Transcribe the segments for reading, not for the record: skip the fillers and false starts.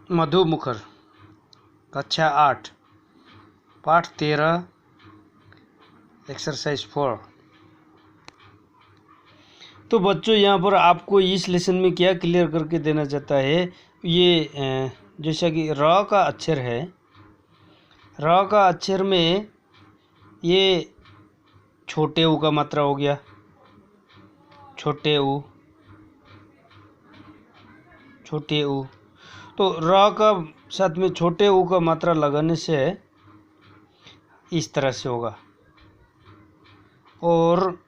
मधुमुखर, कक्षा 8, पाठ 13, एक्सरसाइज 4। तो बच्चों यहाँ पर आपको इस लेसन में क्या क्लियर करके देना चाहता है, ये जैसा कि र का अक्षर है, र का अक्षर में ये छोटे ऊ का मात्रा हो गया, छोटे ऊ, छोटे ऊ। तो र का साथ में छोटे ऊ का मात्रा लगाने से इस तरह से होगा, और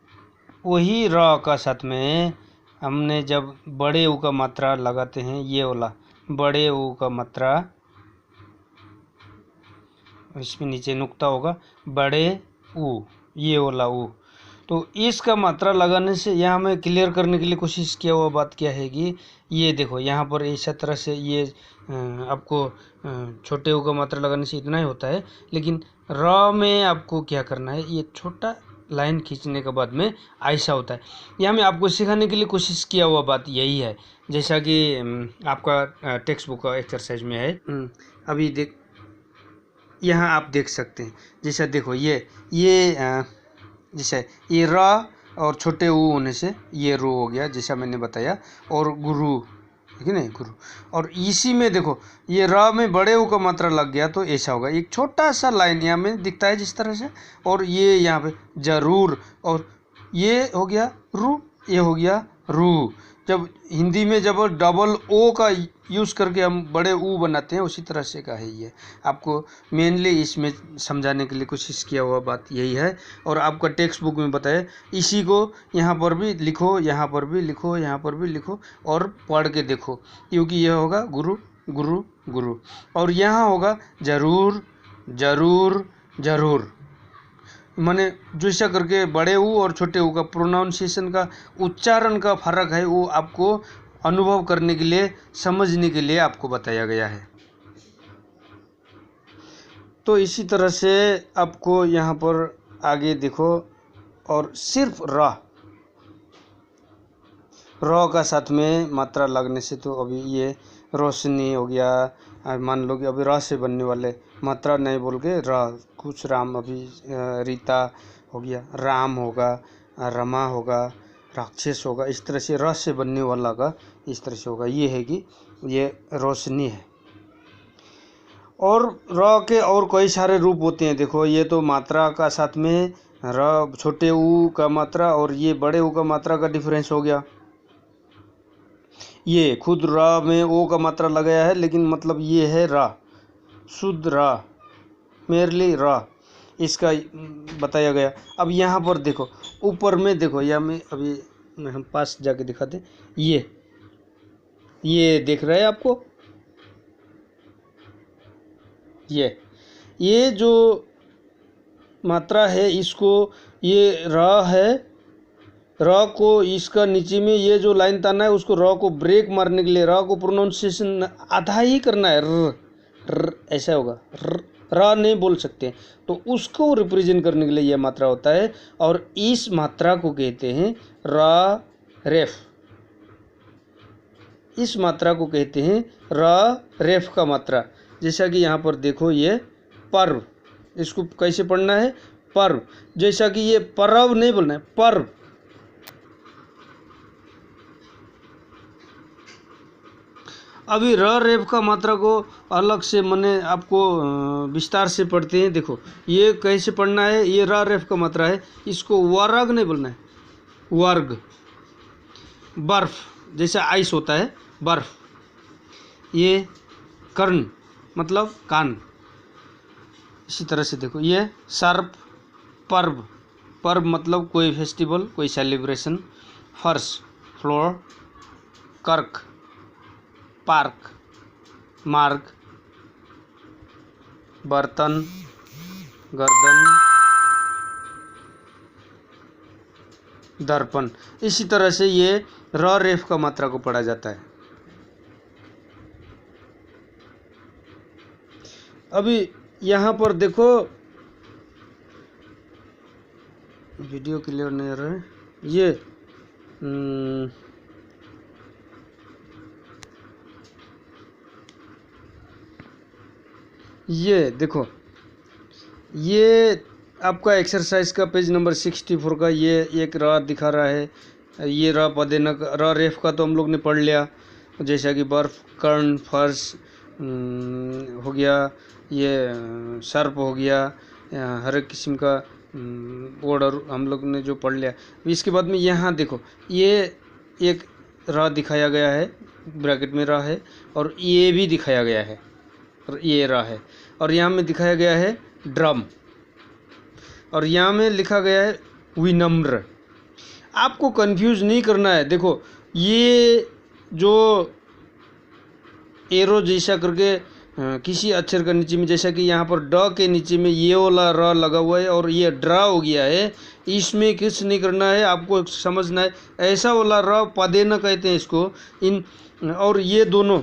वही र का साथ में हमने जब बड़े ऊ का मात्रा लगाते हैं, ये वाला बड़े ऊ का मात्रा, इसमें नीचे नुक्ता होगा, बड़े ऊ, ये वाला ऊ। तो इसका मात्रा लगाने से यहाँ मैं क्लियर करने के लिए कोशिश किया हुआ बात क्या है कि ये देखो यहाँ पर इस तरह से ये आपको छोटे ऊ का मात्रा लगाने से इतना ही होता है, लेकिन र में आपको क्या करना है, ये छोटा लाइन खींचने के बाद में ऐसा होता है। यहाँ मैं आपको सिखाने के लिए कोशिश किया हुआ बात यही है, जैसा कि आपका टेक्स्ट बुक का एक्सरसाइज में है। अभी देख, यहाँ आप देख सकते हैं, जैसा देखो ये जैसे ये र और छोटे ऊ होने से ये रो हो गया, जैसा मैंने बताया, और गुरु, ठीक है ना, गुरु। और इसी में देखो ये र में बड़े ऊ का मात्रा लग गया तो ऐसा होगा, एक छोटा सा लाइन यहाँ में दिखता है जिस तरह से, और ये यहाँ पे जरूर, और ये हो गया रू, ये हो गया रू। जब हिंदी में जब डबल ओ का यूज़ करके हम बड़े ऊ बनाते हैं, उसी तरह से का है ये। आपको मेनली इसमें समझाने के लिए कोशिश किया हुआ बात यही है, और आपका टेक्स्ट बुक में बताया, इसी को यहाँ पर भी लिखो, यहाँ पर भी लिखो, यहाँ पर भी लिखो, और पढ़ के देखो, क्योंकि यह होगा गुरु गुरु गुरु, और यहाँ होगा जरूर जरूर जरूर। माने जैसा करके बड़े ऊ और छोटे ऊ का प्रोनाउंसिएशन का उच्चारण का फर्क है, वो आपको अनुभव करने के लिए, समझने के लिए आपको बताया गया है। तो इसी तरह से आपको यहाँ पर आगे देखो, और सिर्फ र का साथ में मात्रा लगने से, तो अभी ये रोशनी हो गया, मान लो कि अभी र से बनने वाले मात्रा नहीं बोल के र, कुछ राम, अभी रीता हो गया, राम होगा, रमा होगा, राक्षस होगा, इस तरह से र से बनने वाला का इस तरह से होगा। ये है कि ये रोशनी है। और र के और कई सारे रूप होते हैं, देखो ये तो मात्रा का साथ में र, छोटे ऊ का मात्रा और ये बड़े ऊ का मात्रा का डिफरेंस हो गया। ये खुद र में ओ का मात्रा लगाया है, लेकिन मतलब ये है र, शुद्ध र, मेरली र, इसका बताया गया। अब यहाँ पर देखो, ऊपर में देखो, या मैं अभी हम पास जाके दिखाते, ये देख रहे हैं आपको, ये जो मात्रा है, इसको ये र है, र को इसका नीचे में ये जो लाइन ताना है, उसको र को ब्रेक मारने के लिए, र को प्रोनाउंसिएशन आधा ही करना है, र ऐसा होगा, र नहीं बोल सकते, तो उसको रिप्रेजेंट करने के लिए यह मात्रा होता है। और इस मात्रा को कहते हैं र रेफ, इस मात्रा को कहते हैं र रेफ का मात्रा। जैसा कि यहाँ पर देखो, ये पर्व, इसको कैसे पढ़ना है, पर्व, जैसा कि ये पर्व नहीं बोलना है, पर्व। अभी र रेफ का मात्रा को अलग से मैंने आपको विस्तार से पढ़ते हैं। देखो ये कैसे पढ़ना है, ये र रेफ का मात्रा है, इसको वर्ग नहीं बोलना है, वर्ग। बर्फ, जैसे आइस होता है, बर्फ। ये कर्ण मतलब कान, इसी तरह से देखो, ये सर्प, पर्व, पर्व मतलब कोई फेस्टिवल, कोई सेलिब्रेशन। फर्श, फ्लोर, कर्क, पार्क, मार्ग, बर्तन, गर्दन, दर्पण। इसी तरह से ये र रेफ का मात्रा को पढ़ा जाता है। अभी यहाँ पर देखो, वीडियो क्लियर नहीं आ रहा है, ये ये देखो, ये आपका एक्सरसाइज का पेज नंबर 64 का ये एक रा दिखा रहा है। ये रा पदे न रा रेफ का तो हम लोग ने पढ़ लिया, जैसा कि बर्फ, कर्ण, फर्श हो गया, ये सर्प हो गया, हर एक किस्म का ऑर्डर हम लोग ने जो पढ़ लिया। इसके बाद में यहाँ देखो, ये एक रा दिखाया गया है, ब्रैकेट में रा है, और ये भी दिखाया गया है, और ये रा है, और यहाँ में दिखाया गया है ड्रम, और यहाँ में लिखा गया है विनम्र। आपको कंफ्यूज नहीं करना है। देखो, ये जो एरो जैसा करके किसी अक्षर का नीचे में, जैसा कि यहाँ पर ड के नीचे में ये वाला र लगा हुआ है और ये ड्रा हो गया है, इसमें कुछ नहीं करना है, आपको समझना है। ऐसा वाला र पदे न कहते हैं इसको, इन और ये दोनों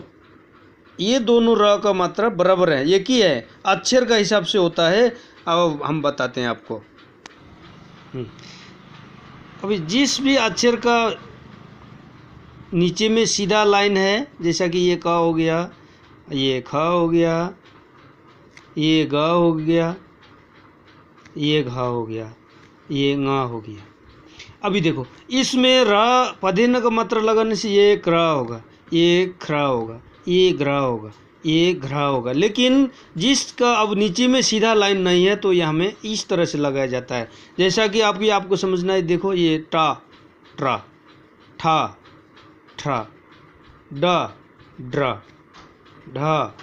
र का मात्रा बराबर है, एक ही है, अक्षर का हिसाब से होता है। अब हम बताते हैं आपको। अभी जिस भी अक्षर का नीचे में सीधा लाइन है, जैसा कि ये का हो गया, ये ख हो गया, ये ग हो गया, ये घा हो गया, ये ङ हो गया। अभी देखो, इसमें रा पधे न का मात्रा लगाने से ये क्रा होगा, ये खरा होगा, ये ग्रा होगा, ये घरा होगा। लेकिन जिसका अब नीचे में सीधा लाइन नहीं है तो यह हमें इस तरह से लगाया जाता है, जैसा कि आपको समझना है। देखो, ये टा ट्रा, ठा ठा, डा ड्रा, ढा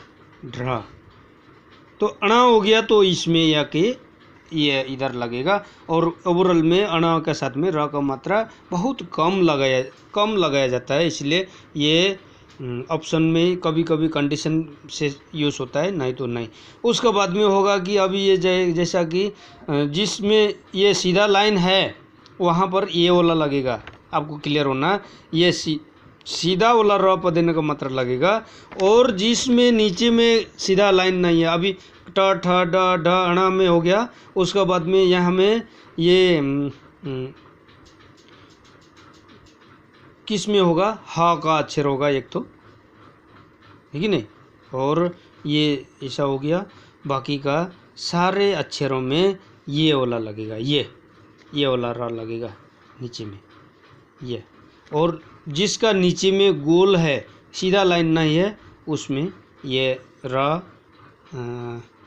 ढ्रा, तो अणा हो गया, तो इसमें या के ये इधर लगेगा। और ओवरऑल में अणा के साथ में र का मात्रा बहुत कम लगाया जाता है, इसलिए ये ऑप्शन में कभी कभी कंडीशन से यूज़ होता है, नहीं तो नहीं। उसके बाद में होगा कि अभी ये जैसा कि जिसमें ये सीधा लाइन है वहाँ पर ये वाला लगेगा, आपको क्लियर होना। ये सीधा वाला र पर देने का मात्रा लगेगा, और जिसमें नीचे में सीधा लाइन नहीं है, अभी ट ठ ड ढ अणा में हो गया, उसके बाद में यहाँ में ये किस में होगा, हा का अक्षर होगा एक तो, है कि नहीं, और ये ऐसा हो गया। बाकी का सारे अक्षरों में ये वाला लगेगा, ये वाला रा लगेगा नीचे में ये, और जिसका नीचे में गोल है, सीधा लाइन नहीं है, उसमें ये रा,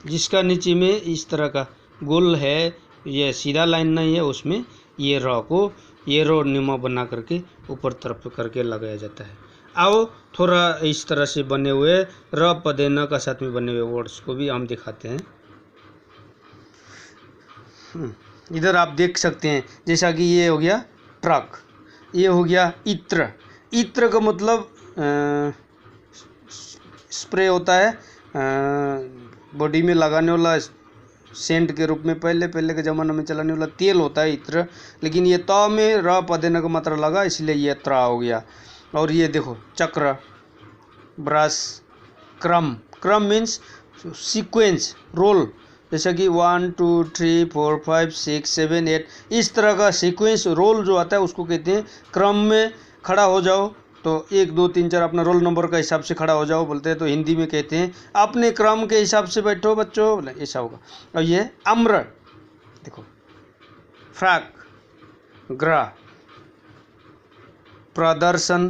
जिसका नीचे में इस तरह का गोल है, ये सीधा लाइन नहीं है, उसमें ये रा को ये रो नुमा बना करके ऊपर तरफ करके लगाया जाता है। आओ थोड़ा इस तरह से बने हुए र पदे न का साथ में बने हुए वर्ड्स को भी हम दिखाते हैं। इधर आप देख सकते हैं, जैसा कि ये हो गया ट्रक, ये हो गया इत्र। इत्र का मतलब स्प्रे होता है, बॉडी में लगाने वाला सेंट के रूप में, पहले के ज़माने में चलाने वाला तेल होता है इत्र। लेकिन ये त में र पदे न का मात्रा लगा, इसलिए ये त्रा हो गया। और ये देखो, चक्र, ब्रश, क्रम मीन्स सीक्वेंस, रोल, जैसा कि 1 2 3 4 5 6 7 8, इस तरह का सीक्वेंस रोल जो आता है उसको कहते हैं। क्रम में खड़ा हो जाओ तो 1 2 3 4 अपना रोल नंबर का हिसाब से खड़ा हो जाओ बोलते हैं, तो हिंदी में कहते हैं अपने क्रम के हिसाब से बैठो बच्चों, ऐसा होगा। और ये अम्र, देखो, फ्रॉक, ग्रा, प्रदर्शन,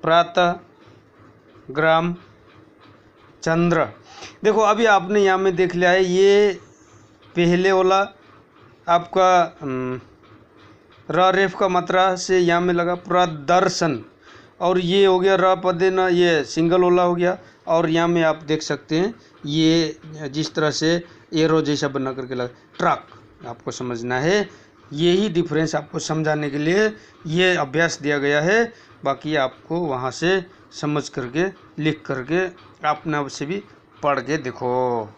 प्रातः, ग्राम, चंद्र। देखो, अभी आपने यहाँ में देख लिया है, ये पहले वाला आपका र रेफ का मात्रा से यहाँ में लगा प्रदर्शन, और ये हो गया र पदे न, ये सिंगल वाला हो गया। और यहाँ में आप देख सकते हैं ये जिस तरह से एरो जैसा बना करके लगा ट्रक, आपको समझना है। यही डिफरेंस आपको समझाने के लिए ये अभ्यास दिया गया है। बाकी आपको वहाँ से समझ करके लिख करके अपने आप से भी पढ़ के देखो।